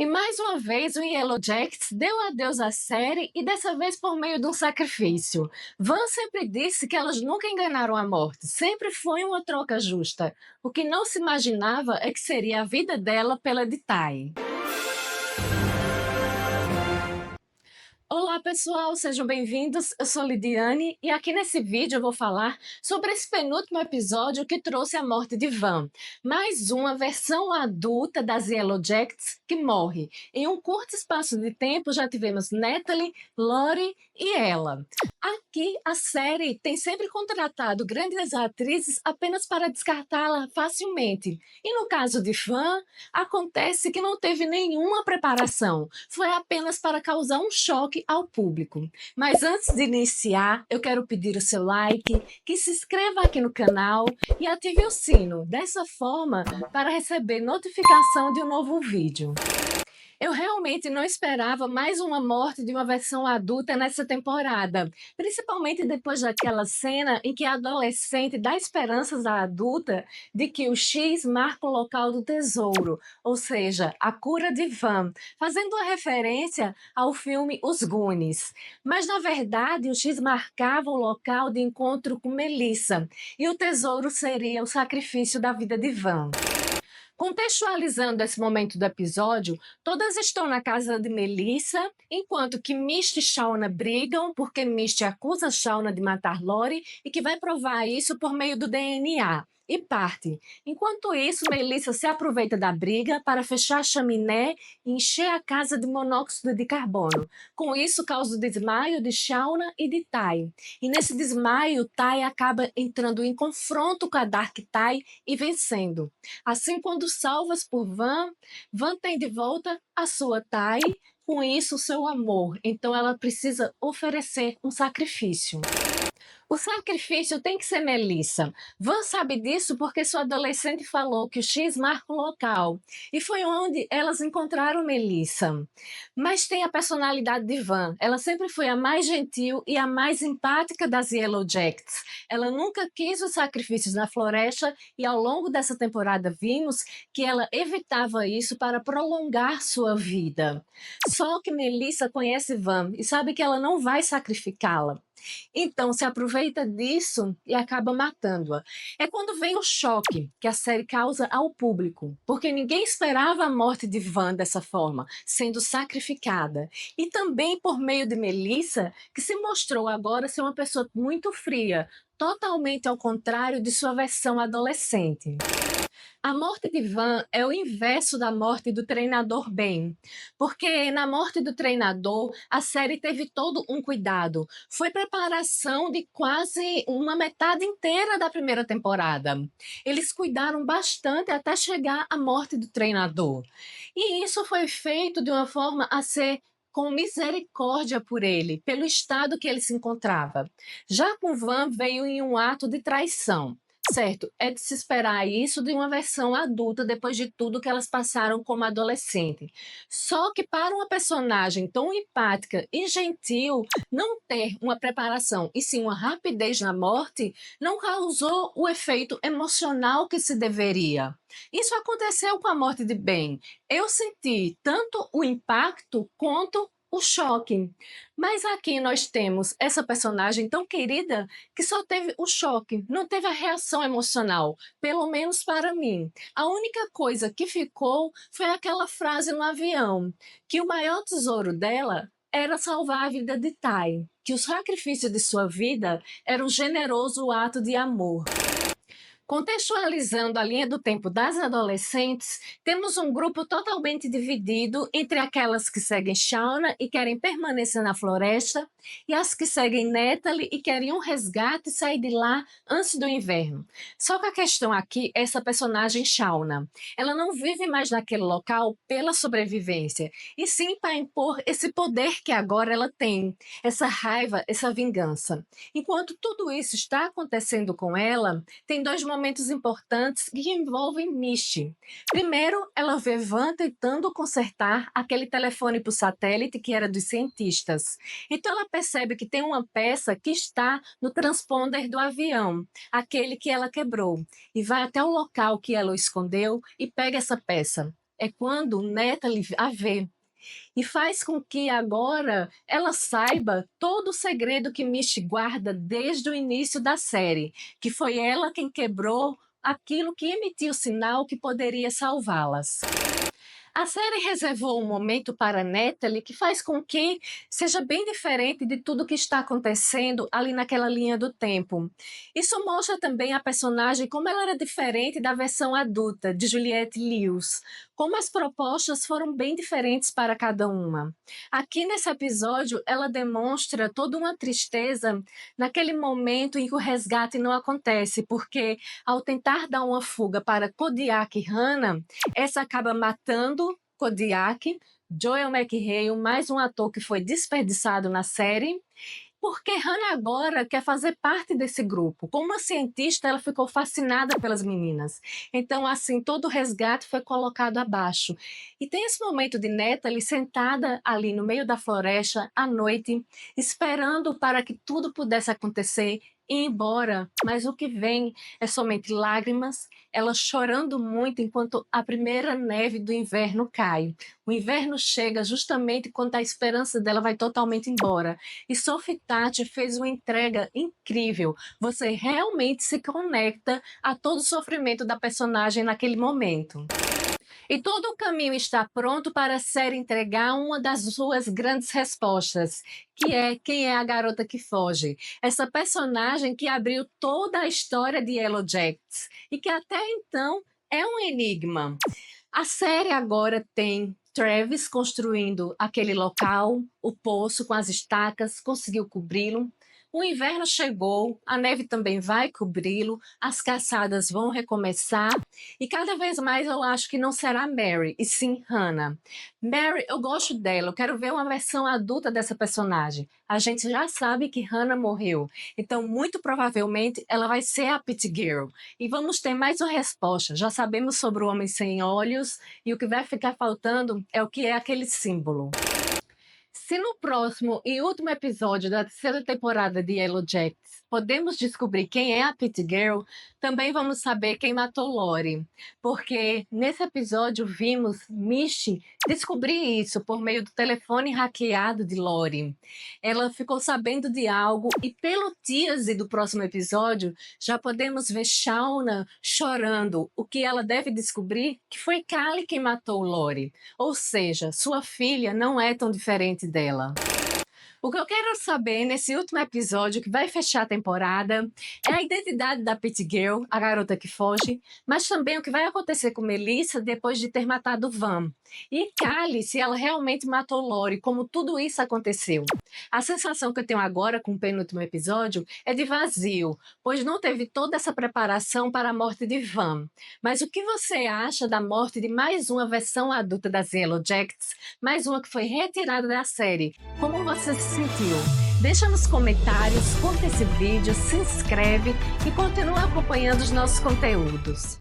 E mais uma vez o Yellow Jackets deu adeus à série e dessa vez por meio de um sacrifício. Van sempre disse que elas nunca enganaram a morte, sempre foi uma troca justa. O que não se imaginava é que seria a vida dela pela de Tai. Olá pessoal, sejam bem-vindos, eu sou Lidiane e aqui nesse vídeo eu vou falar sobre esse penúltimo episódio que trouxe a morte de Van. Mais uma versão adulta das Yellow Jackets que morre. Em um curto espaço de tempo já tivemos Natalie, Lori e ela. Aqui a série tem sempre contratado grandes atrizes apenas para descartá-la facilmente. E no caso de Van, acontece que não teve nenhuma preparação, foi apenas para causar um choque ao público. Mas antes de iniciar, eu quero pedir o seu like, que se inscreva aqui no canal e ative o sino, dessa forma, para receber notificação de um novo vídeo. Eu realmente não esperava mais uma morte de uma versão adulta nessa temporada, principalmente depois daquela cena em que a adolescente dá esperanças à adulta de que o X marca o local do tesouro, ou seja, a cura de Van, fazendo uma referência ao filme Os Goonies. Mas, na verdade, o X marcava o local de encontro com Melissa, e o tesouro seria o sacrifício da vida de Van. Contextualizando esse momento do episódio, todas estão na casa de Melissa, enquanto que Misty e Shauna brigam, porque Misty acusa Shauna de matar Lori e que vai provar isso por meio do DNA. E parte. Enquanto isso, Melissa se aproveita da briga para fechar a chaminé e encher a casa de monóxido de carbono. Com isso, causa o desmaio de Shauna e de Tai. E nesse desmaio, Tai acaba entrando em confronto com a Dark Tai e vencendo. Assim, quando salvas por Van, Van tem de volta a sua Tai, com isso o seu amor. Então ela precisa oferecer um sacrifício. O sacrifício tem que ser Melissa. Van sabe disso porque sua adolescente falou que o X marca o local. E foi onde elas encontraram Melissa. Mas tem a personalidade de Van. Ela sempre foi a mais gentil e a mais empática das Yellow Jackets. Ela nunca quis os sacrifícios na floresta e ao longo dessa temporada vimos que ela evitava isso para prolongar sua vida. Só que Melissa conhece Van e sabe que ela não vai sacrificá-la. Então, se aproveita disso e acaba matando-a. É quando vem o choque que a série causa ao público, porque ninguém esperava a morte de Van dessa forma, sendo sacrificada. E também por meio de Melissa, que se mostrou agora ser uma pessoa muito fria, totalmente ao contrário de sua versão adolescente. A morte de Van é o inverso da morte do treinador Ben, porque na morte do treinador a série teve todo um cuidado. Foi preparação de quase uma metade inteira da primeira temporada. Eles cuidaram bastante até chegar à morte do treinador. E isso foi feito de uma forma a ser com misericórdia por ele, pelo estado que ele se encontrava. Já com Van veio em um ato de traição. Certo, é de se esperar isso de uma versão adulta depois de tudo que elas passaram como adolescente. Só que para uma personagem tão empática e gentil, não ter uma preparação e sim uma rapidez na morte, não causou o efeito emocional que se deveria. Isso aconteceu com a morte de Ben. Eu senti tanto o impacto quanto o choque. Mas aqui nós temos essa personagem tão querida que só teve o choque, não teve a reação emocional, pelo menos para mim. A única coisa que ficou foi aquela frase no avião, que o maior tesouro dela era salvar a vida de Tai, que o sacrifício de sua vida era um generoso ato de amor. Contextualizando a linha do tempo das adolescentes, temos um grupo totalmente dividido entre aquelas que seguem Shauna e querem permanecer na floresta e as que seguem Natalie e querem um resgate e sair de lá antes do inverno. Só que a questão aqui é essa personagem Shauna. Ela não vive mais naquele local pela sobrevivência, e sim para impor esse poder que agora ela tem, essa raiva, essa vingança. Enquanto tudo isso está acontecendo com ela, tem dois momentos importantes que envolvem Misty. Primeiro, ela vê Van tentando consertar aquele telefone por satélite que era dos cientistas. Então ela percebe que tem uma peça que está no transponder do avião, aquele que ela quebrou, e vai até o local que ela o escondeu e pega essa peça. é quando Natalie a vê e faz com que agora ela saiba todo o segredo que Misty guarda desde o início da série, que foi ela quem quebrou aquilo que emitiu o sinal que poderia salvá-las. A série reservou um momento para Natalie que faz com que seja bem diferente de tudo que está acontecendo ali naquela linha do tempo. Isso mostra também a personagem como ela era diferente da versão adulta de Juliette Lewis, como as propostas foram bem diferentes para cada uma. Aqui nesse episódio, ela demonstra toda uma tristeza naquele momento em que o resgate não acontece, porque ao tentar dar uma fuga para Kodiak e Hannah, essa acaba matando Kodiak, Joel McHale, mais um ator que foi desperdiçado na série, porque Hannah agora quer fazer parte desse grupo. Como uma cientista, ela ficou fascinada pelas meninas. Então, assim, todo o resgate foi colocado abaixo. E tem esse momento de Natalie sentada ali no meio da floresta, à noite, esperando para que tudo pudesse acontecer e ir embora. Mas o que vem é somente lágrimas, ela chorando muito enquanto a primeira neve do inverno cai. O inverno chega justamente quando a esperança dela vai totalmente embora. E Sophie Tati fez uma entrega incrível. Você realmente se conecta a todo o sofrimento da personagem naquele momento. E todo o caminho está pronto para a série entregar uma das suas grandes respostas, que é quem é a garota que foge. Essa personagem que abriu toda a história de Yellow Jackets e que até então é um enigma. A série agora tem Travis construindo aquele local, o poço com as estacas, conseguiu cobri-lo. O inverno chegou, a neve também vai cobri-lo, as caçadas vão recomeçar e cada vez mais eu acho que não será Mary, e sim Hannah. Mary, eu gosto dela, eu quero ver uma versão adulta dessa personagem. A gente já sabe que Hannah morreu, então muito provavelmente ela vai ser a Pit Girl. E vamos ter mais uma resposta, já sabemos sobre o Homem Sem Olhos e o que vai ficar faltando é o que é aquele símbolo. Se no próximo e último episódio da terceira temporada de Yellow Jackets podemos descobrir quem é a Pit Girl, também vamos saber quem matou Lori. Porque nesse episódio vimos Misty descobrir isso por meio do telefone hackeado de Lori. Ela ficou sabendo de algo e pelo teaser do próximo episódio já podemos ver Shauna chorando. O que ela deve descobrir que foi Callie quem matou Lori. Ou seja, sua filha não é tão diferente dela. O que eu quero saber nesse último episódio, que vai fechar a temporada, é a identidade da Pit Girl, a garota que foge, mas também o que vai acontecer com Melissa depois de ter matado Van. E Callie, se ela realmente matou Lori, como tudo isso aconteceu. A sensação que eu tenho agora com o penúltimo episódio é de vazio, pois não teve toda essa preparação para a morte de Van. Mas o que você acha da morte de mais uma versão adulta das Yellow Jackets, mais uma que foi retirada da série? Como você se sentiu? Deixa nos comentários, curta esse vídeo, se inscreve e continua acompanhando os nossos conteúdos.